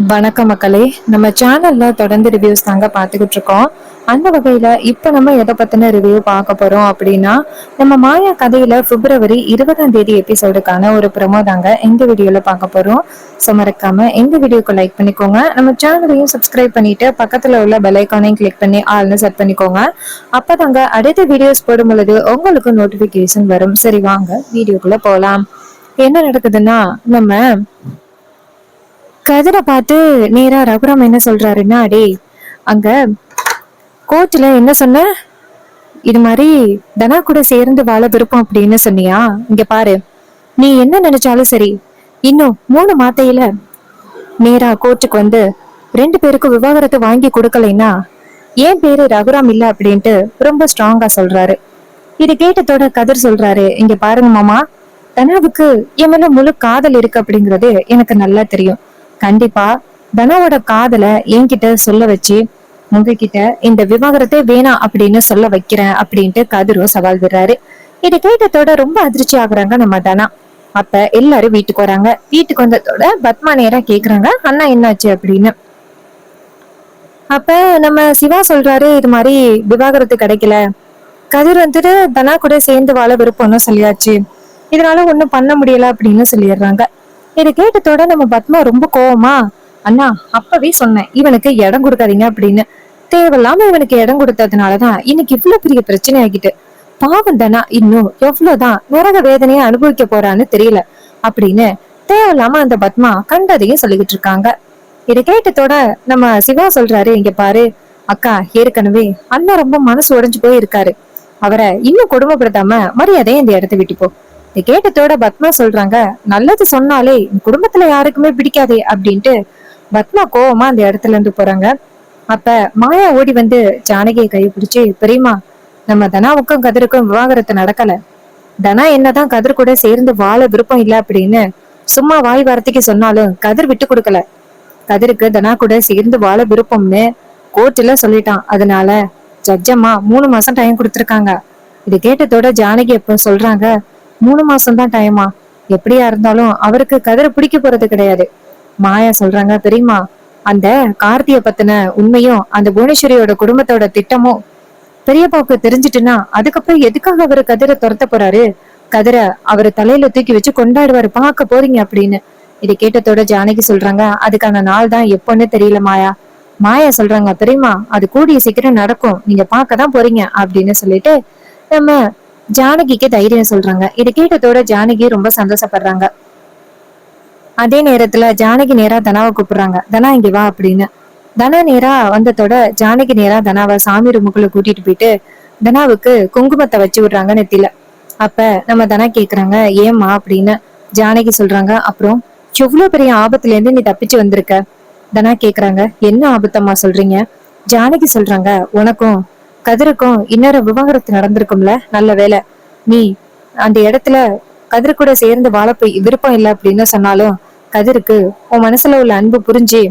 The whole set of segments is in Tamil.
வணக்கம் மக்களே. நம்ம சேனல்ல தொடர்ந்து ரிவ்யூஸ் தாங்க பார்த்துக்கிட்டு இருக்கோம். அந்த வகையில இப்ப நம்ம எதை பத்தின ரிவ்யூ பார்க்க போறோம் அப்படின்னா, நம்ம மாயா கதையில பிப்ரவரி 20ஆம் தேதி எபிசோடுக்கான ஒரு ப்ரோமோ தாங்க இந்த வீடியோல பார்க்க போறோம். ஸோ மறக்காம இந்த வீடியோக்கு லைக் பண்ணிக்கோங்க, நம்ம சேனலையும் சப்ஸ்கிரைப் பண்ணிட்டு பக்கத்துல உள்ள பெல் ஐக்கானையும் கிளிக் பண்ணி ஆல்னு செட் பண்ணிக்கோங்க. அப்பதாங்க அடுத்த வீடியோஸ் போடும் பொழுது உங்களுக்கு நோட்டிபிகேஷன் வரும். சரி, வாங்க வீடியோக்குள்ள போலாம். என்ன நடக்குதுன்னா, நம்ம கதிரை பார்த்து நேரா ரகுராம் என்ன சொல்றாருன்னா, டே அங்க கோர்ட்ல என்ன சொன்ன, இது மாதிரி தனா கூட சேர்ந்து வாழ விருப்பம் அப்படின்னு சொன்னியா? இங்க பாரு, நீ என்ன நினைச்சாலும் சரி, இன்னும் 3 மாத்தையில நேரா கோர்ட்டுக்கு வந்து 2 பேருக்கும் விவாகரத்தை வாங்கி கொடுக்கலைன்னா ஏன் பேரு ரகுராம் இல்ல அப்படின்ட்டு ரொம்ப ஸ்ட்ராங்கா சொல்றாரு. இது கேட்டதோட கதிர் சொல்றாரு, இங்க பாருங்க மாமா, தனாவுக்கு என் மேல முழு காதல் இருக்கு அப்படிங்கறது எனக்கு நல்லா தெரியும். கண்டிப்பா தனாவோட காதல என்கிட்ட சொல்ல வச்சு உங்ககிட்ட இந்த விவாகரத்தே வேணாம் அப்படின்னு சொல்ல வைக்கிறேன் அப்படின்ட்டு கதிரும் சவால் விடுறாரு. இதை கேட்டதோட ரொம்ப அதிர்ச்சி ஆகுறாங்க நம்ம தனா. அப்ப எல்லாரும் வீட்டுக்கு வராங்க. வீட்டுக்கு வந்ததோட பத்மா நேரா கேக்குறாங்க, அண்ணா என்னாச்சு அப்படின்னு. அப்ப நம்ம சிவா சொல்றாரு, இது மாதிரி விவாகரத்து கிடைக்கல, கதிர் வந்துட்டு தனா கூட சேர்ந்து வாழ விருப்பம்னு சொல்லியாச்சு, இதனால ஒண்ணும் பண்ண முடியல அப்படின்னு சொல்லிடுறாங்க. இதை கேட்டதோட நம்ம பத்மா ரொம்ப கோவமா, அண்ணா அப்பவே சொன்னேன் இவனுக்கு இடம் கொடுக்காதீங்க அப்படின்னு. தேவையில்லாம இவனுக்கு இடம் கொடுத்ததுனாலதான் இன்னைக்கு இவ்வளவு பெரிய பிரச்சனை ஆகிட்டு. பாவம் தானா இன்னும் எவ்வளவுதான் நரக வேதனையை அனுபவிக்க போறான்னு தெரியல அப்படின்னு தேவையில்லாம அந்த பத்மா கண்டதையும் சொல்லிக்கிட்டு இருக்காங்க. இதை கேட்டதோட நம்ம சிவா சொல்றாரு, இங்க பாரு அக்கா, ஏற்கனவே அண்ணா ரொம்ப மனசு உடைஞ்சு போய் இருக்காரு, அவரை இன்னும் கொடுமைப்படுத்தாம மரியாதையை இந்த இடத்த விட்டு போ. இதை கேட்டதோட பத்மா சொல்றாங்க, நல்லது சொன்னாலே குடும்பத்துல யாருக்குமே பிடிக்காதே அப்படின்ட்டு பத்மா கோவமா அந்த இடத்துல இருந்து போறாங்க. அப்ப மாயா ஓடி வந்து ஜானகியை கை பிடிச்சு, பெரியமா, நம்ம தனாவுக்கும் கதிருக்கும் விவாகரத்து நடக்கல, தனா என்னதான் கதிர் கூட சேர்ந்து வாழ விருப்பம் இல்ல அப்படின்னு சும்மா வாய் வார்த்தைக்கு சொன்னாலும் கதிர் விட்டு கொடுக்கல. கதிருக்கு தனா கூட சேர்ந்து வாழ விருப்பம்னு கோர்ட்ல சொல்லிட்டான். அதனால ஜட்ஜம்மா 3 மாசம் டைம் கொடுத்துருக்காங்க. இது கேட்டதோட ஜானகி எப்ப சொல்றாங்க, 3 மாசம் தான் டைமா? எப்படியா இருந்தாலும் அவருக்கு கதிரை பிடிக்க போறது கிடையாது. மாயா சொல்றாங்க, பெரியமா, அந்த கார்த்திய பத்தின உண்மையும் அந்த புவனேஸ்வரியோட குடும்பத்தோட திட்டமும் பெரியப்பாவுக்கு தெரிஞ்சிட்டுன்னா அதுக்கப்புறம் எதுக்காக அவரு கதிரை துரத்த போறாரு, கதிரை அவரு தலையில தூக்கி வச்சு கொண்டாடுவாரு, பார்க்க போறீங்க அப்படின்னு. இதை கேட்டதோட ஜானகி சொல்றாங்க, அதுக்கான நாள் தான் எப்போன்னு தெரியல மாயா. மாயா சொல்றாங்க, பெரியமா, அது கூடிய சீக்கிரம் நடக்கும், நீங்க பார்க்கதான் போறீங்க அப்படின்னு சொல்லிட்டு நம்ம ஜானகிக்கு தைரியம் சொல்றாங்க. இதை கேட்டதோட ஜானகி ரொம்ப சந்தோஷப்படுறாங்க. அதே நேரத்துல ஜானகி நேரா தனாவை கூப்பிடுறாங்க, தனா இங்க வா அப்படின்னு. தனா நேரா வந்ததோட ஜானகி நேரா தனாவை சாமி ரூமுக்குள்ள கூட்டிட்டு போயிட்டு தனாவுக்கு குங்குமத்தை வச்சு விடுறாங்க நெத்தில. அப்ப நம்ம தனா கேக்குறாங்க, ஏமா அப்படின்னு. ஜானகி சொல்றாங்க, அப்புறம் எவ்வளவு பெரிய ஆபத்துல இருந்து நீ தப்பிச்சு வந்திருக்க. தனா கேக்குறாங்க, என்ன ஆபத்தம்மா சொல்றீங்க? ஜானகி சொல்றாங்க, உனக்கும் கதிருக்கும் இன்னொரு விவாகரத்து நடந்திருக்கும்ல, நல்ல வேலை நீ அந்த இடத்துல கதிர் கூட சேர்ந்து வாழ போய் விருப்பம் இல்லை அப்படின்னு சொன்னாலும் கதிருக்கு உன் மனசுல உள்ள அன்பு புரிஞ்சு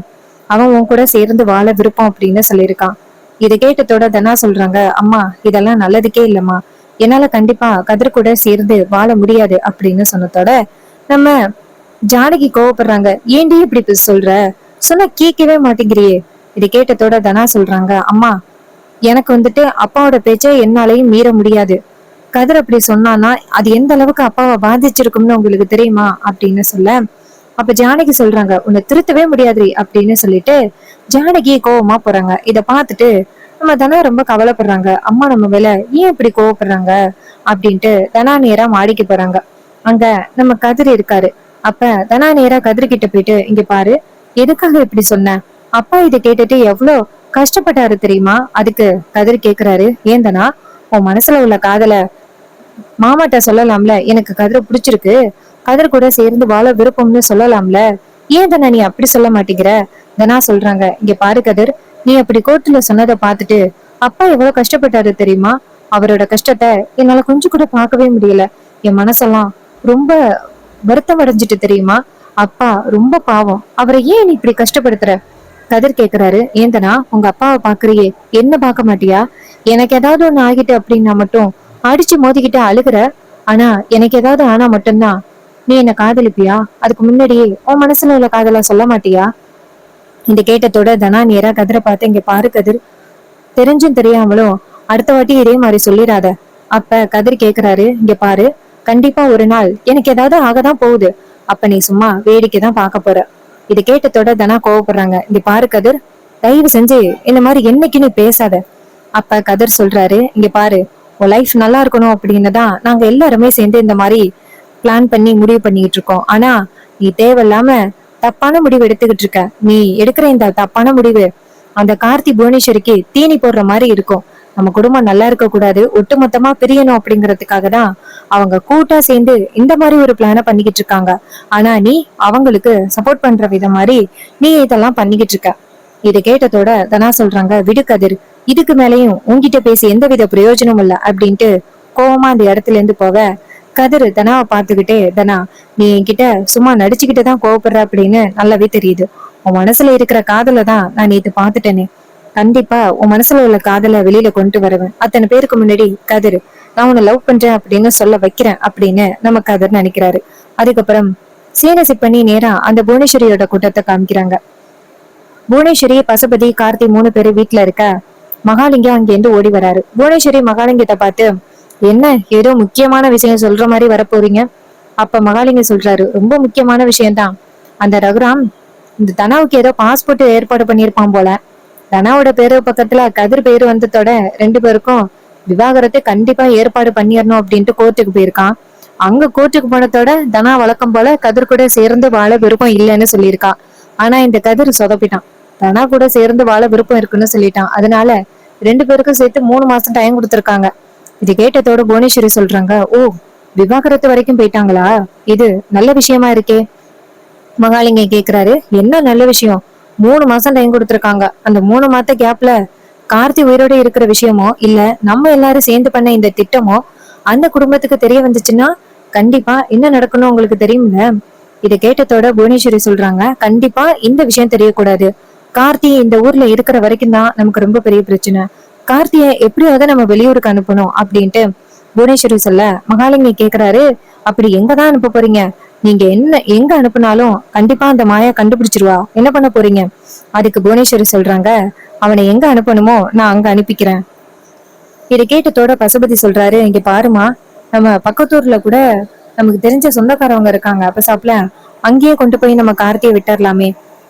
அவன் உன் கூட சேர்ந்து வாழ விருப்பம் அப்படின்னு சொல்லியிருக்கான். இதை கேட்டதோட தனா சொல்றாங்க, அம்மா இதெல்லாம் நல்லதுக்கே இல்லம்மா, என்னால கண்டிப்பா கதிர் கூட சேர்ந்து வாழ முடியாது அப்படின்னு சொன்னதோட நம்ம ஜானகி கோவப்படுறாங்க, ஏண்டி இப்படி சொல்ற, சொன்னா கேட்கவே மாட்டேங்கிறியே. இதை கேட்டதோட தனா சொல்றாங்க, அம்மா எனக்கு வந்துட்டு அப்பாவோட பேச்சை என்னாலையும் மீற முடியாது, கதிர் அப்படி சொன்னானா அது எந்த அளவுக்கு அப்பாவை பாதிச்சிருக்கும்னு உங்களுக்கு தெரியுமா அப்படின்னு சொல்ல, அப்ப ஜானகி சொல்றாங்க, உன்னை திருத்தவே முடியாது அப்படின்னு சொல்லிட்டு ஜானகி கோவமா போறாங்க. இத பார்த்துட்டு நம்ம தனா ரொம்ப கவலைப்படுறாங்க, அம்மா நம்ம மேல ஏன் இப்படி கோவப்படுறாங்க அப்படின்ட்டு தனா நேரா மாடிக்கு போறாங்க. அங்க நம்ம கதிர் இருக்காரு. அப்ப தனா நேரா கதிர் கிட்ட போயிட்டு, இங்க பாரு, எதுக்காக இப்படி சொன்ன, அப்பா இதை கேட்டுட்டு எவ்வளவு கஷ்டப்பட்டாரு தெரியுமா. அதுக்கு கதிர் கேக்குறாரு, ஏன் தனா, உன் மனசுல உள்ள காதல மாமாட்ட சொல்லலாம்ல, எனக்கு கதிரை பிடிச்சிருக்கு, கதிர் கூட சேர்ந்து வாழ விருப்பம்னு சொல்லலாம்ல, ஏன் தானே நீ அப்படி சொல்ல மாட்டேங்கிற. தனா சொல்றாங்க, இங்க பாரு கதிர், நீ அப்படி கோர்ட்டுல சொன்னதை பார்த்துட்டு அப்பா எவ்வளவு கஷ்டப்பட்டாரு தெரியுமா. அவரோட கஷ்டத்தை என்னால கொஞ்சம் கூட பார்க்கவே முடியல. என் மனசெல்லாம் ரொம்ப வருத்தம் அடைஞ்சிட்டு தெரியுமா. அப்பா ரொம்ப பாவம், அவரை ஏன் நீ இப்படி கஷ்டப்படுத்துற. கதிர் கேக்குறாரு, ஏந்தனா உங்க அப்பாவை பாக்குறியே, என்ன பார்க்க மாட்டியா. எனக்கு ஏதாவது ஒண்ணு ஆகிட்டு அப்படின்னா மட்டும் அடிச்சு மோதிக்கிட்டு அழுகுற, ஆனா எனக்கு ஏதாவது ஆனா மட்டும்தான் நீ என்ன காதலிப்பியா. அதுக்கு முன்னாடியே உன் மனசுல உள்ள காதலா சொல்ல மாட்டியா. இந்த கேட்டத்தோட தனா நேரா கதிரை பார்த்து, இங்க பாரு கதிர், தெரிஞ்சும் தெரியாமலும் அடுத்த வாட்டி இதே மாதிரி சொல்லிடாத. அப்ப கதிர் கேக்குறாரு, இங்க பாரு, கண்டிப்பா ஒரு நாள் எனக்கு ஏதாவது ஆகதான் போகுது, அப்ப நீ சும்மா வேடிக்கை தான் பார்க்க போற. இது கேட்டத்தோட தனா கோவப்படுறாங்க. இங்க பாரு கதிர், தயவு செஞ்சு இந்த மாதிரி என்னைக்கு நீ பேசாத. அப்ப கதிர் சொல்றாரு, இங்க பாரு, உன் லைஃப் நல்லா இருக்கணும் அப்படின்னு தான் நாங்க எல்லாருமே சேர்ந்து இந்த மாதிரி பிளான் பண்ணி முடிவு பண்ணிட்டு இருக்கோம். ஆனா நீ தேவையில்லாம தப்பான முடிவு எடுத்துக்கிட்டு இருக்க. நீ எடுக்கிற இந்த தப்பான முடிவு அந்த கார்த்தி புவனேஸ்வரிக்கு தீனி போடுற மாதிரி இருக்கும். நம்ம குடும்பம் நல்லா இருக்க கூடாது, ஒட்டுமொத்தமா பிரியணும் அப்படிங்கறதுக்காக தான் அவங்க கூட்டா சேர்ந்து இந்த மாதிரி ஒரு பிளான பண்ணிக்கிட்டு இருக்காங்க. ஆனா நீ அவங்களுக்கு சப்போர்ட் பண்ற விதம் மாதிரி நீ இதெல்லாம் பண்ணிக்கிட்டு இருக்க. இது கேட்டதோட தனா சொல்றாங்க, விடு கதிர், இதுக்கு மேலேயும் உன்கிட்ட பேசி எந்தவித பிரயோஜனமும் இல்ல அப்படின்ட்டு கோவமா அந்த இடத்துல இருந்து போக, கதிர் தனாவை பார்த்துக்கிட்டே, தனா நீ என்கிட்ட சும்மா நடிச்சுக்கிட்டு தான் கோவப்படுற அப்படின்னு நல்லாவே தெரியுது. உன் மனசுல இருக்கிற காதலை தான் நான் நேத்து பாத்துட்டேனே. கண்டிப்பா உன் மனசுல உள்ள காதலை வெளியில கொண்டு வருவேன். அத்தனை பேருக்கு முன்னாடி கதிர், நான் உன்னை லவ் பண்றேன் அப்படின்னு சொல்ல வைக்கிறேன் அப்படின்னு நம்ம கதிர் நினைக்கிறாரு. அதுக்கப்புறம் சீனை செட் பண்ணி நேரா அந்த புவனேஸ்வரியோட கூட்டத்தை காமிக்கிறாங்க. புவனேஸ்வரி, பசுபதி, கார்த்தி 3 பேரு வீட்டுல இருக்க, மகாலிங்கம் அங்கிருந்து ஓடி வராரு. புவனேஸ்வரி மகாலிங்கத்தை பார்த்து, என்ன ஏதோ முக்கியமான விஷயம் சொல்ற மாதிரி வரப்போறீங்க? அப்ப மகாலிங்கம் சொல்றாரு, ரொம்ப முக்கியமான விஷயம்தான். அந்த ரகுராம் இந்த தனாவுக்கு ஏதோ பாஸ்போர்ட் ஏற்பாடு பண்ணிருப்பான் போல. தனாவோட பேரு பக்கத்துல கதிர் பேரு வந்ததோட 2 பேருக்கும் விவாகரத்தை கண்டிப்பா ஏற்பாடு பண்ணிடணும் அப்படின்ட்டு கோர்ட்டுக்கு போயிருக்கான். அங்க கோர்ட்டுக்கு போனதோட தனா வழக்கம் போல கதிர் கூட சேர்ந்து வாழ விருப்பம் இல்லைன்னு சொல்லியிருக்கா. ஆனா இந்த கதிர் சொதப்பிட்டான். தனா கூட சேர்ந்து வாழ விருப்பம் இருக்குன்னு சொல்லிட்டான். அதனால 2 பேருக்கும் சேர்த்து 3 மாசம் டைம் கொடுத்திருக்காங்க. இது கேட்டதோட புவனேஸ்வரி சொல்றாங்க, ஓ, விவாகரத்து வரைக்கும் போயிட்டாங்களா? இது நல்ல விஷயமா இருக்கே. மகாலிங்கம் கேக்குறாரு, என்ன நல்ல விஷயம்? 3 மாசம் டைம் கொடுத்திருக்காங்க. அந்த 3 மாச கேப்ல கார்த்தி உயிரோட இருக்கிற விஷயமோ இல்ல நம்ம எல்லாரும் சேர்ந்து பண்ண இந்த திட்டமோ அந்த குடும்பத்துக்கு தெரிய வந்துச்சுன்னா கண்டிப்பா என்ன நடக்கணும் உங்களுக்கு தெரியும்ல. இதை கேட்டதோட புவனேஸ்வரி சொல்றாங்க, கண்டிப்பா இந்த விஷயம் தெரியக்கூடாது. கார்த்தி இந்த ஊர்ல இருக்கிற வரைக்கும் தான் நமக்கு ரொம்ப பெரிய பிரச்சனை. கார்த்திய எப்படியாவது நம்ம வெளியூருக்கு அனுப்பணும் அப்படின்ட்டு புவனேஸ்வரி சொல்ல, மகாலிங்கம் கேக்குறாரு, அப்படி எங்கதான் அனுப்ப போறீங்க? நீங்க என்ன எங்க அனுப்புனாலும் கண்டிப்பா அந்த மாயா கண்டுபிடிச்சிருவா, என்ன பண்ண போறீங்க? அதுக்கு புவனேஸ்வரி சொல்றாங்க, அவனை எங்க அனுப்பணுமோ நான் அங்க அனுப்பிக்கிறேன். இதை கேட்டதோட பசுபதி சொல்றாரு, இங்க பாருமா, நம்ம பக்கத்தூர்ல கூட நமக்கு தெரிஞ்ச சொந்தக்காரவங்க இருக்காங்க, அப்ப சாப்பிட அங்கேயே கொண்டு போய் நம்ம கார்த்தியை விட்டுறலாமே.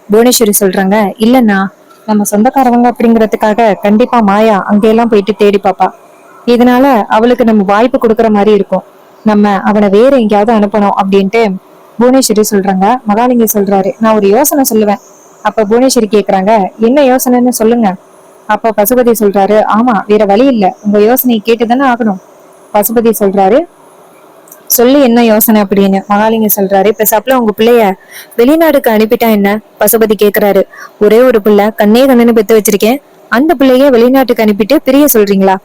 புவனேஸ்வரி சொல்றாங்க, இல்லன்னா நம்ம சொந்தக்காரவங்க அப்படிங்கறதுக்காக கண்டிப்பா மாயா அங்கெல்லாம் போயிட்டு தேடி பாப்பா. இதனால அவளுக்கு நம்ம வாய்ப்பு கொடுக்கற மாதிரி இருக்கும். நம்ம அவனை வேற எங்கேயாவது அனுப்பணும் அப்படின்ட்டு புவனேஸ்வரி சொல்றாங்க. மகாலிங்கம் சொல்றாரு, நான் ஒரு யோசனை சொல்லுவேன். அப்ப புவனேஸ்வரி கேக்குறாங்க, என்ன யோசனைன்னு சொல்லுங்க. அப்ப பசுபதி சொல்றாரு, ஆமா, வேற வழி இல்ல, உங்க யோசனையை கேட்டுதானே ஆகணும். பசுபதி சொல்றாரு, சொல்லு என்ன யோசனை அப்படின்னு. மகாலிங்கம் சொல்றாரு, இப்ப சப்ல உங்க பிள்ளைய வெளிநாடுக்கு அனுப்பிட்டா என்ன? பசுபதி கேக்குறாரு, ஒரே ஒரு பிள்ளை கண்ணே கண்ணுன்னு பெத்து வச்சிருக்கேன், அந்த பிள்ளைய வெளிநாட்டுக்கு அனுப்பிட்டு பிரிய சொல்றீங்களா?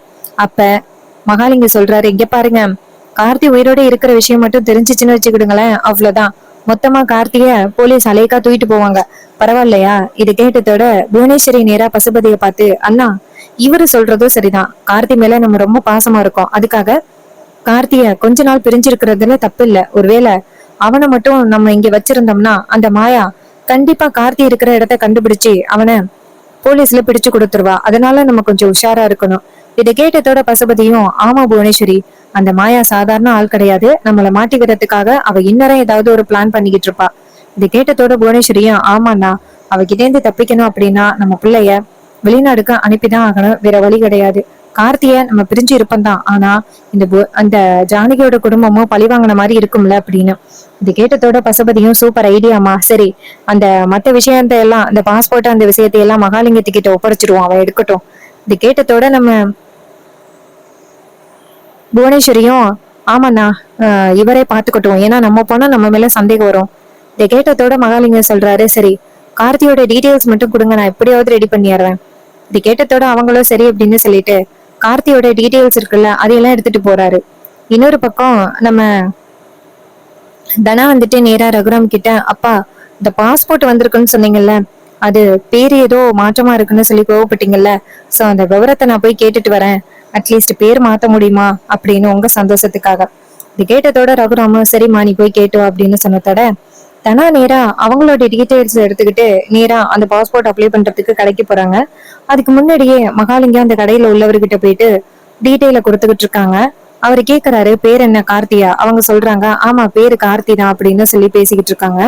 அப்ப மகாலிங்கம் சொல்றாரு, இங்க பாருங்க, கார்த்தி உயிரோட இருக்கிற விஷயம் மட்டும் தெரிஞ்சிச்சுன்னு வச்சுக்கிடுங்களேன், அவ்வளவுதான். மொத்தமா கார்த்திய போலீஸ் அலைக்கா தூக்கிட்டு போவாங்க. பரவாயில்லையா? இது கேட்டதோட புவனேஸ்வரி நேரா பசுபதியை பார்த்து, அண்ணா, இவரு சொல்றதும் சரிதான். கார்த்தி மேல நம்ம ரொம்ப பாசமா இருக்கோம். அதுக்காக கார்த்திய கொஞ்ச நாள் பிரிஞ்சிருக்கிறதுல தப்பு இல்ல. ஒருவேளை அவனை மட்டும் நம்ம இங்க வச்சிருந்தோம்னா அந்த மாயா கண்டிப்பா கார்த்தி இருக்கிற இடத்த கண்டுபிடிச்சு அவனை போலீஸ்ல பிடிச்சு கொடுத்துருவா. அதனால நம்ம கொஞ்சம் உஷாரா இருக்கணும். இதை கேட்டதோட பசுபதியும், ஆமா புவனேஸ்வரி, அந்த மாயா சாதாரண ஆள் கிடையாது. நம்மள மாட்டி விடுறதுக்காக அவ இன்னரம் ஏதாவது ஒரு பிளான் பண்ணிக்கிட்டு இருப்பா. இதை கேட்டதோட புவனேஸ்வரியும், ஆமாண்ணா, அவகிட்டேந்து தப்பிக்கணும் அப்படின்னா நம்ம பிள்ளைய வெளிநாடுக்கு அனுப்பிதான் ஆகணும், வேற வழி கிடையாது. கார்த்திய நம்ம பிரிஞ்சு இருப்போம்தான், ஆனா அந்த ஜானகியோட குடும்பமும் பழிவாங்கின மாதிரி இருக்கும்ல அப்படின்னு. இது கேட்டதோட பசுபதியும், சூப்பர் ஐடியாமா, சரி, அந்த மத்த விஷயத்த எல்லாம், அந்த பாஸ்போர்ட் அந்த விஷயத்தையெல்லாம் மகாலிங்கத்துக்கிட்ட ஒப்படைச்சிருவோம், அவன் எடுக்கட்டும். இது கேட்டதோட நம்ம புவனேஸ்வரியும், ஆமாண்ணா, இவரே பாத்துக்கட்டும், ஏன்னா நம்ம போனா நம்ம மேல சந்தேகம் வரும். இதை கேட்டதோட மகாலிங்கம் சொல்றாரு, சரி, கார்த்தியோட டீடைல்ஸ் மட்டும் கொடுங்க, நான் எப்படியாவது ரெடி பண்ணிடுறேன். இது கேட்டதோட அவங்களும் சரி அப்படின்னு சொல்லிட்டு கார்த்தியோட டீடைல்ஸ் இருக்குல்ல அதையெல்லாம் எடுத்துட்டு போறாரு. இன்னொரு பக்கம் நம்ம தனா வந்துட்டு நேரா ரகுராம் கிட்ட, அப்பா, இந்த பாஸ்போர்ட் வந்திருக்குன்னு சொன்னீங்கல்ல, அது பேரு ஏதோ மாற்றமா இருக்குன்னு சொல்லி கோவப்பட்டீங்கல்ல, சோ அந்த விவரத்தை நான் போய் கேட்டுட்டு வரேன், அட்லீஸ்ட் பேர் மாத்த முடியுமா அப்படின்னு உங்க சந்தோஷத்துக்காக. இது கேட்டதோட ரகுராமும், சரிம்மா, நீ போய் கேட்டு அப்படின்னு சொன்னதோட தனா நேரா அவங்களோட டீடைல்ஸ் எடுத்துக்கிட்டு நேரா அந்த பாஸ்போர்ட் அப்ளை பண்றதுக்கு கடைக்கு போறாங்க. அதுக்கு முன்னாடியே மகாலிங்கம் அந்த கடையில உள்ளவர்கிட்ட போயிட்டு டீட்டெயில கொடுத்துக்கிட்டு இருக்காங்க. அவரு கேக்குறாரு, பேர் என்ன, கார்த்தியா? அவங்க சொல்றாங்க, ஆமா பேரு கார்த்தி தான் அப்படின்னு சொல்லி பேசிக்கிட்டு இருக்காங்க.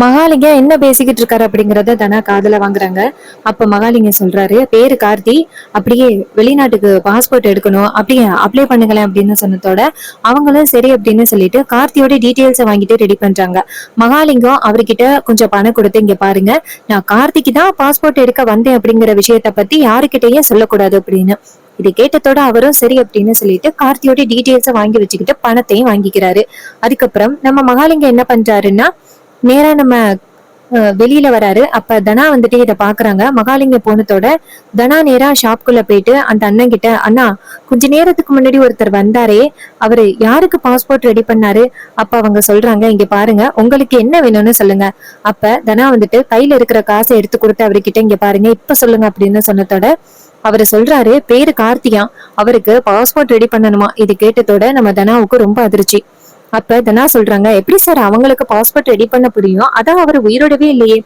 மகாலிங்கம் என்ன பேசிக்கிட்டு இருக்காரு அப்படிங்கறத தனா காதுல வாங்குறாங்க. அப்ப மகாலிங்கம் சொல்றாரு, பேரு கார்த்தி, அப்படியே வெளிநாட்டுக்கு பாஸ்போர்ட் எடுக்கணும், அப்படியே அப்ளை பண்ணுங்களேன் அப்படின்னு சொன்னதோட அவங்களும் சரி அப்படின்னு சொல்லிட்டு கார்த்தியோட டீட்டெயில்ஸை வாங்கிட்டு ரெடி பண்றாங்க. மகாலிங்கம் அவர்கிட்ட கொஞ்சம் பணம் கொடுத்து, இங்க பாருங்க, நான் கார்த்திக்கு தான் பாஸ்போர்ட் எடுக்க வந்தேன் அப்படிங்கிற விஷயத்த பத்தி யாருக்கிட்டையும் சொல்லக்கூடாது அப்படின்னு. இது கேட்டதோட அவரும் சரி அப்படின்னு சொல்லிட்டு கார்த்தியோட டீட்டெயில்ஸை வாங்கி வச்சுக்கிட்டு பணத்தையும் வாங்கிக்கிறாரு. அதுக்கப்புறம் நம்ம மகாலிங்கம் என்ன பண்றாருன்னா, நேரா நம்ம வெளியில வராரு. அப்ப தனா வந்துட்டு இத பாக்குறாங்க. மகாலிங்க போனதோட தனா நேரா ஷாப்குள்ள போயிட்டு அந்த அண்ணன் கிட்ட, அண்ணா கொஞ்ச நேரத்துக்கு முன்னாடி ஒருத்தர் வந்தாரே, அவரு யாருக்கு பாஸ்போர்ட் ரெடி பண்ணாரு? அப்ப அவங்க சொல்றாங்க, இங்க பாருங்க, உங்களுக்கு என்ன வேணும்னு சொல்லுங்க. அப்ப தனா வந்துட்டு கையில இருக்கிற காசை எடுத்து கொடுத்து அவர்கிட்ட, இங்க பாருங்க இப்ப சொல்லுங்க அப்படின்னு சொன்னதோட அவரு சொல்றாரு, பேரு கார்த்தியா, அவருக்கு பாஸ்போர்ட் ரெடி பண்ணணுமா. இது கேட்டதோட நம்ம தனாவுக்கு ரொம்ப அதிர்ச்சி. அப்ப தனா சொல்றாங்க, எப்படி சார் அவங்களுக்கு பாஸ்போர்ட் ரெடி பண்ண முடியும், அதான் அவர் உயிரோடவே இல்லையே.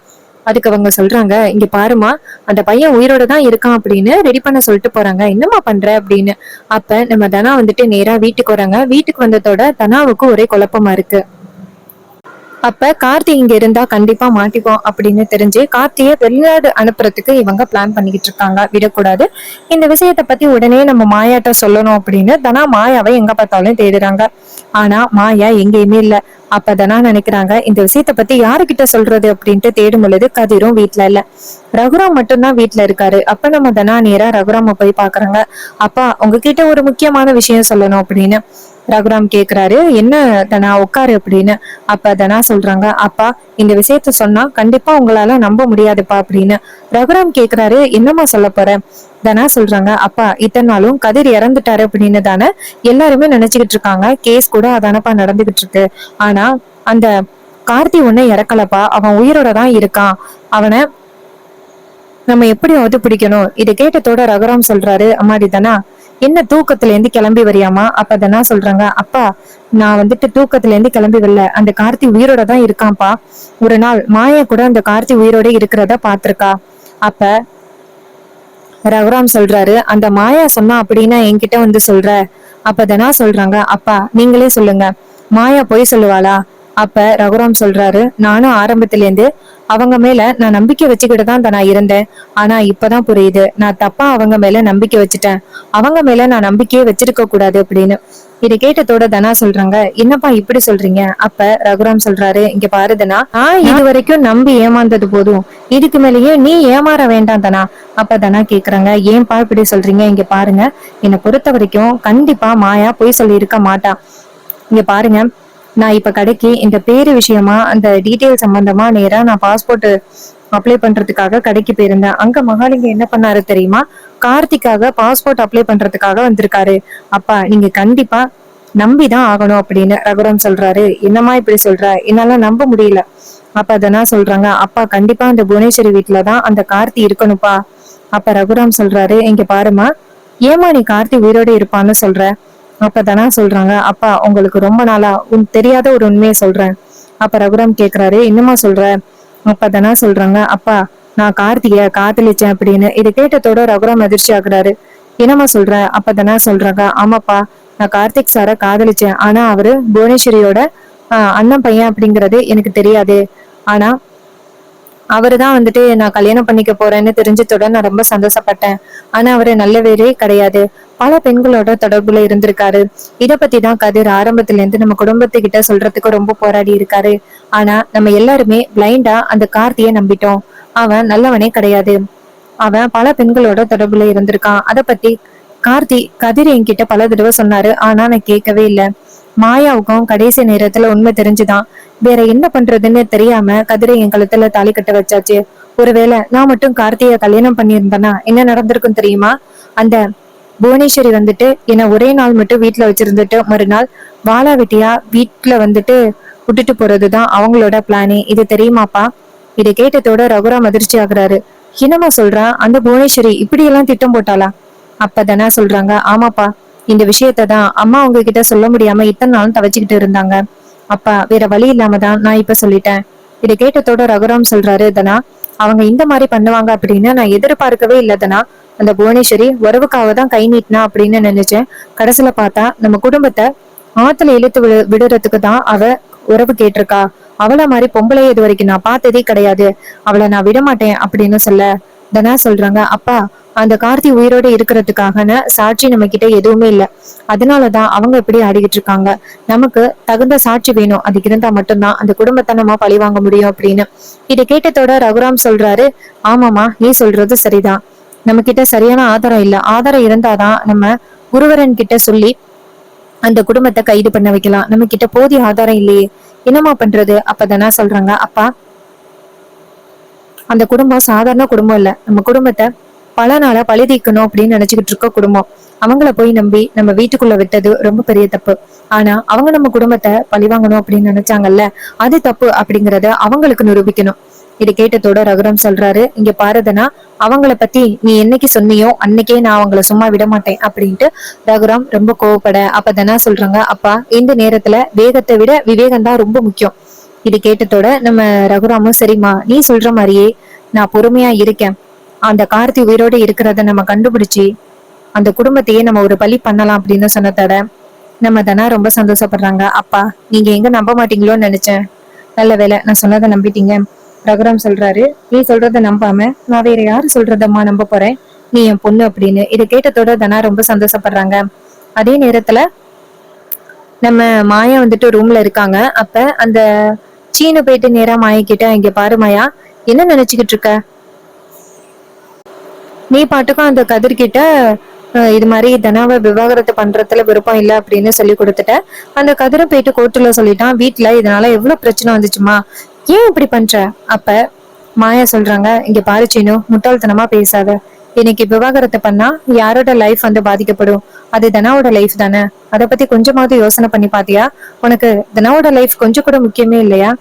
அதுக்கு அவங்க சொல்றாங்க, இங்க பாருமா, அந்த பையன் உயிரோட தான் இருக்கான் அப்படின்னு ரெடி பண்ண சொல்லிட்டு போறாங்க, என்னமா பண்ற அப்படின்னு. அப்ப நம்ம தனா வந்துட்டு நேரா வீட்டுக்கு வராங்க. வீட்டுக்கு வந்ததோட தனாவுக்கு ஒரே குழப்பமா இருக்கு. அப்ப கார்த்தி இங்க இருந்தா கண்டிப்பா மாட்டிப்போம் அப்படின்னு தெரிஞ்சு கார்த்தியை வெளிநாடு அனுப்புறதுக்கு இவங்க பிளான் பண்ணிக்கிட்டு இருக்காங்க. விடக்கூடாது, இந்த விஷயத்த பத்தி உடனே நம்ம மாயாட்ட சொல்லணும் அப்படின்னு தனா மாயாவை எங்க பார்த்தாலும் தேடுறாங்க. ஆனா மாயா எங்கேயுமே இல்ல. அப்ப தனா நினைக்கிறாங்க, இந்த விஷயத்த பத்தி யாருகிட்ட சொல்றது அப்படின்ட்டு தேடும் பொழுது கதிரும் வீட்டுல இல்ல, ரகுராம் மட்டும்தான் வீட்டுல இருக்காரு. அப்ப நம்ம தனா நேரா ரகுராம போய் பாக்குறாங்க. அப்பா உங்ககிட்ட ஒரு முக்கியமான விஷயம் சொல்லணும் அப்படின்னு ரகுராம் கேக்குறாரு. என்ன தனா, உட்காரு அப்படின்னு. அப்ப தனா சொல்றாங்க, அப்பா இந்த விஷயத்த சொன்னா கண்டிப்பா உங்களால நம்ப முடியாதுப்பா அப்படின்னு. ரகுராம் கேக்குறாரு, என்னமா சொல்ல போற? தனா சொல்றாங்க, அப்பா இத்தனை நாளும் கதிர் இறந்துட்டாரு அப்படின்னு தானே எல்லாருமே நினைச்சுக்கிட்டு இருக்காங்க, கேஸ் கூட அதானப்பா நடந்துகிட்டு இருக்கு. ஆனா அந்த கார்த்தி ஒண்ணு இறக்கலப்பா, அவன் உயிரோட தான் இருக்கான், அவனை நம்ம எப்படியாவது பிடிக்கணும். இதை கேட்டதோட ரகுராம் சொல்றாரு, அம்மாடி தனா, என்ன தூக்கத்துல இருந்து கிளம்பி வரியாமா? அப்ப தனா சொல்றாங்க, அப்பா நான் வந்துட்டு தூக்கத்துல இருந்து கிளம்பி வரல, அந்த கார்த்தி உயிரோட தான் இருக்கான்ப்பா. ஒரு நாள் மாயா கூட அந்த கார்த்தி உயிரோட இருக்கிறத பாத்திருக்கா. அப்ப ரகுராம் சொல்றாரு, அந்த மாயா சொன்னா அப்படின்னா என்கிட்ட வந்து சொல்ற? அப்ப தனா சொல்றாங்க, அப்பா நீங்களே சொல்லுங்க, மாயா பொய் சொல்லுவாளா? அப்ப ரகுராம் சொல்றாரு, நானும் ஆரம்பத்துல இருந்து அவங்க மேல நான் நம்பிக்கை வச்சுக்கிட்டு தான் நான் இருந்தேன். ஆனா இப்பதான் புரியுது, நான் தப்பா அவங்க மேல நம்பிக்கை வச்சுட்டேன், அவங்க மேல நான் நம்பிக்கையே வச்சிருக்க கூடாது அப்படின்னு. இதை கேட்டதோட தனா சொல்றாங்க, என்னப்பா இப்படி சொல்றீங்க? அப்ப ரகுராம் சொல்றாரு, இங்க பாரு தனா, நான் இது வரைக்கும் நம்பி ஏமாந்தது போதும், இதுக்கு மேலேயே நீ ஏமாற வேண்டாம் தனா. அப்ப தனா கேக்குறாங்க, ஏன்பா இப்படி சொல்றீங்க? இங்க பாருங்க, என்னை பொறுத்த வரைக்கும் கண்டிப்பா மாயா பொய் சொல்லி இருக்க மாட்டா. இங்க பாருங்க, நான் இப்ப கடைக்கு இந்த பேரு விஷயமா அந்த டீட்டெயில் சம்பந்தமா நேரா நான் பாஸ்போர்ட் அப்ளை பண்றதுக்காக கடைக்கு போயிருந்தேன். அங்க மகாலிங்க என்ன பண்ணாரு தெரியுமா? கார்த்திக்காக பாஸ்போர்ட் அப்ளை பண்றதுக்காக வந்திருக்காரு. அப்பா நீங்க கண்டிப்பா நம்பிதான் ஆகணும் அப்படின்னு ரகுராம் சொல்றாரு. என்னமா இப்படி சொல்ற? என்னால நம்ப முடியல. அப்ப அதெல்லாம் சொல்றாங்க, அப்பா கண்டிப்பா அந்த புவனேஸ்வரி வீட்டுலதான் அந்த கார்த்தி இருக்கணும்ப்பா. அப்ப ரகுராம் சொல்றாரு, இங்க பாருமா, ஏமா நீ கார்த்தி உயிரோட இருப்பான்னு சொல்ற? அப்ப தனா சொல்றாங்க, அப்பா உங்களுக்கு ரொம்ப நாளா தெரியாத ஒரு உண்மையை சொல்றேன். அப்ப ரகுராம் கேக்குறாரு, என்னமா சொல்ற? அப்ப தனா சொல்றாங்க, அப்பா நான் கார்த்திகை காதலிச்சேன் அப்படின்னு. இதை கேட்டதோட ரகுராம் அதிர்ச்சி ஆகுறாரு. என்னமா சொல்ற? அப்ப தனா சொல்றாங்க, ஆமாப்பா நான் கார்த்திக் சார காதலிச்சேன், ஆனா அவரு புவனேஸ்வரியோட அண்ணன் பையன் அப்படிங்கறது எனக்கு தெரியாது. ஆனா அவருதான் வந்துட்டு நான் கல்யாணம் பண்ணிக்க போறேன்னு தெரிஞ்சதோட நான் ரொம்ப சந்தோஷப்பட்டேன். ஆனா அவரு நல்லவரே கிடையாது, பல பெண்களோட தொடர்புல இருந்திருக்காரு. இத பத்திதான் கதிர் ஆரம்பத்துல இருந்து நம்ம குடும்பத்துக்கிட்ட சொல்றதுக்கு ரொம்ப போராடி இருக்காரு. ஆனா நம்ம எல்லாருமே பிளைண்டா அந்த கார்த்திய நம்பிட்டோம். அவன் நல்லவனே கிடையாது, அவன் பல பெண்களோட தொடர்புல இருந்திருக்கான். அத பத்தி கதிர் என்கிட்ட பல தடவை சொன்னாரு, ஆனா நான் கேட்கவே இல்லை. மாயாவுக்கும் கடைசி நேரத்துல உண்மை தெரிஞ்சுதான். வேற என்ன பண்றதுன்னு தெரியாம கதிரை என் கழுத்துல தாலி கட்ட வச்சாச்சு. ஒருவேளை நான் மட்டும் கார்த்திய கல்யாணம் பண்ணியிருந்தேன்னா என்ன நடந்திருக்கும் தெரியுமா? அந்த புவனேஸ்வரி வந்துட்டு என்ன ஒரே நாள் மட்டும் வீட்டுல வச்சிருந்துட்டு மறுநாள் வாழா வெட்டியா வீட்டுல வந்துட்டு விட்டுட்டு போறதுதான் அவங்களோட பிளானே. இது தெரியுமாப்பா? இதை கேட்டதோட ரகுராம் அதிர்ச்சி ஆகுறாரு. என்னமா சொல்றா? அந்த புவனேஸ்வரி இப்படி எல்லாம் திட்டம் போட்டாளா? அப்பதானே சொல்றாங்க, ஆமாப்பா இந்த விஷயத்தான் அம்மா உங்ககிட்ட சொல்ல முடியாம இத்தனை நாளும் தவச்சுக்கிட்டு இருந்தாங்க. அப்பா வேற வழி இல்லாம தான் நான் இப்ப சொல்லிட்டேன். இதை கேட்டதோட ரகுராம் சொல்றாரு, தனா அவங்க இந்த மாதிரி பண்ணுவாங்க அப்படின்னு நான் எதிர்பார்க்கவே இல்லை தனா. அந்த புவனேஸ்வரி உறவுக்காக தான் கை நீட்டினா அப்படின்னு நினைச்சேன். கடைசியில பார்த்தா நம்ம குடும்பத்தை ஆத்துல இழுத்து விடுறதுக்கு தான் அவ உறவு கேட்டிருக்கா. அவள மாதிரி பொம்பளைய இது வரைக்கும் நான் பார்த்ததே கிடையாது. அவளை நான் விட மாட்டேன் அப்படின்னு சொல்ல தனா சொல்றாங்க, அப்பா அந்த கார்த்தி உயிரோட இருக்கிறதுக்காகன சாட்சி நம்ம கிட்ட எதுவுமே இல்ல. அதனாலதான் அவங்க இப்படி ஆடிக்கிட்டு இருக்காங்க. நமக்கு தகுந்த சாட்சி வேணும். அதுக்கு இருந்தா மட்டும்தான் அந்த குடும்பத்தை நம்ம பழி வாங்க முடியும் அப்படின்னு. இதை கேட்டதோட ரகுராம் சொல்றாரு, ஆமாமா நீ சொல்றது சரிதான். நம்ம கிட்ட சரியான ஆதாரம் இல்ல. ஆதாரம் இருந்தாதான் நம்ம குருவரன் கிட்ட சொல்லி அந்த குடும்பத்தை கைது பண்ண வைக்கலாம். நம்ம கிட்ட போதிய ஆதாரம் இல்லையே, என்னமா பண்றது? அப்பதானே சொல்றாங்க, அப்பா அந்த குடும்பம் சாதாரண குடும்பம் இல்ல. நம்ம குடும்பத்தை பல நாளா பழி தீர்க்கணும் அப்படின்னு நினைச்சுக்கிட்டு இருக்க குடும்பம். அவங்கள போய் நம்பி நம்ம வீட்டுக்குள்ள விட்டது ரொம்ப பெரிய தப்பு. ஆனா அவங்க நம்ம குடும்பத்தை பழி வாங்கணும் அப்படின்னு நினைச்சாங்கல்ல, அது தப்பு அப்படிங்கறத அவங்களுக்கு நிரூபிக்கணும். இது கேட்டதோட ரகுராம் சொல்றாரு, இங்க பாரதனா அவங்கள பத்தி நீ என்னைக்கு சொன்னியோ அன்னைக்கே நான் அவங்கள சும்மா விட மாட்டேன் அப்படின்ட்டு ரகுராம் ரொம்ப கோவப்பட. அப்பதானா சொல்றாங்க, அப்பா இந்த நேரத்துல வேகத்தை விட விவேகம் தான் ரொம்ப முக்கியம். இது கேட்டதோட நம்ம ரகுராமும், சரிம்மா நீ சொல்ற மாதிரியே நான் பொறுமையா இருக்கேன். அந்த கார்த்தி உயிரோட இருக்கிறத நம்ம கண்டுபிடிச்சு அந்த குடும்பத்தையே நம்ம ஒரு பலி பண்ணலாம் அப்படின்னு சொன்னதோட நம்ம தானே ரொம்ப சந்தோஷப்படுறாங்க. அப்பா நீங்க எங்க நம்ப மாட்டீங்களோன்னு நினைச்சேன். நல்ல வேலை நான் சொன்னதை நம்பிட்டீங்க. ரகுராம் சொல்றாரு, நீ சொல்றத நம்பாம நான் வேற யாரு சொல்றதம்மா நம்ப போறேன்? நீ என் பொண்ணு அப்படின்னு. இதை கேட்டதோட தனா ரொம்ப சந்தோஷப்படுறாங்க. அதே நேரத்துல நம்ம மாயா வந்துட்டு ரூம்ல இருக்காங்க. அப்ப அந்த சீனு போயிட்டு நேரா மாயா கிட்ட, இங்க பாரு மாயா, என்ன நினைச்சுக்கிட்டு இருக்க? நீ பாட்டுக்கும் அந்த கதிர்கிட்ட இது மாதிரி தனாவை விவாகரத்து பண்றதுல விருப்பம் இல்லை அப்படின்னு சொல்லி கொடுத்துட்ட. அந்த கதிரை போயிட்டு கோர்ட்டுல சொல்லிட்டான். வீட்டுல இதனால எவ்வளவு பிரச்சனை வந்துச்சுமா, ஏன் இப்படி பண்ற? அப்ப மாயா சொல்றாங்க, இங்க பாரு சீனு, முட்டாள்தனமா பேசாத. இன்னைக்கு விவாகரத்தை பண்ணா யாரோட லைஃப் வந்து பாதிக்கப்படும்? அது தனாவோட லைஃப் தானே. அதை பத்தி கொஞ்சமாவது யோசனை பண்ணி பாத்தியா? உனக்கு தனாவோட லைஃப் கொஞ்சம் கூட முக்கியமே இல்லையா?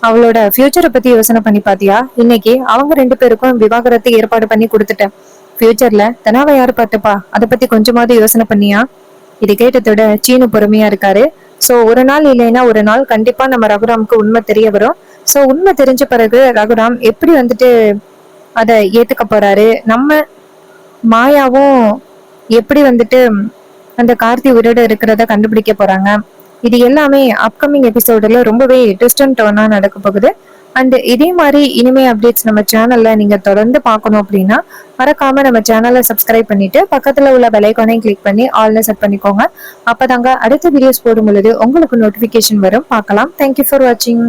அவளோட ஃபியூச்சரை பத்தி யோசனை பண்ணி பாத்தியா? இன்னைக்கு அவங்க 2 பேருக்கும் விவாகரத்து ஏற்பாடு பண்ணி கொடுத்துட்டேன். ஃபியூச்சர்ல தனாவை யாரு பார்த்துப்பா? அதை பத்தி கொஞ்சமாவது யோசனை பண்ணியா? இது கேட்டதோட சீனு பொறுமையா இருக்காரு. சோ ஒரு நாள் இல்லைன்னா ஒரு நாள் கண்டிப்பா நம்ம ரகுராமுக்கு உண்மை தெரிய வரும். சோ உண்மை தெரிஞ்ச பிறகு ரகுராம் எப்படி வந்துட்டு அதை ஏத்துக்க போறாரு, நம்ம மாயாவும் எப்படி வந்துட்டு அந்த கார்த்தி உயிரோட இருக்கிறத கண்டுபிடிக்க போறாங்க. இது எல்லாமே அப்கமிங் எபிசோடுல ரொம்பவே ட்விஸ்ட் அண்ட் டர்னா நடக்க போகுது. அண்ட் இதே மாதிரி இனிமே அப்டேட்ஸ் நம்ம சேனல்ல நீங்க தொடர்ந்து பார்க்கணும் அப்படின்னா மறக்காம நம்ம சேனலை சப்ஸ்கிரைப் பண்ணிட்டு பக்கத்துல உள்ள பெல் ஐகானையும் கிளிக் பண்ணி ஆல்ல செட் பண்ணிக்கோங்க. அப்பதாங்க அடுத்த வீடியோஸ் போடும் பொழுது உங்களுக்கு நோட்டிபிகேஷன் வரும். பார்க்கலாம். தேங்க்யூ ஃபார் வாட்சிங்.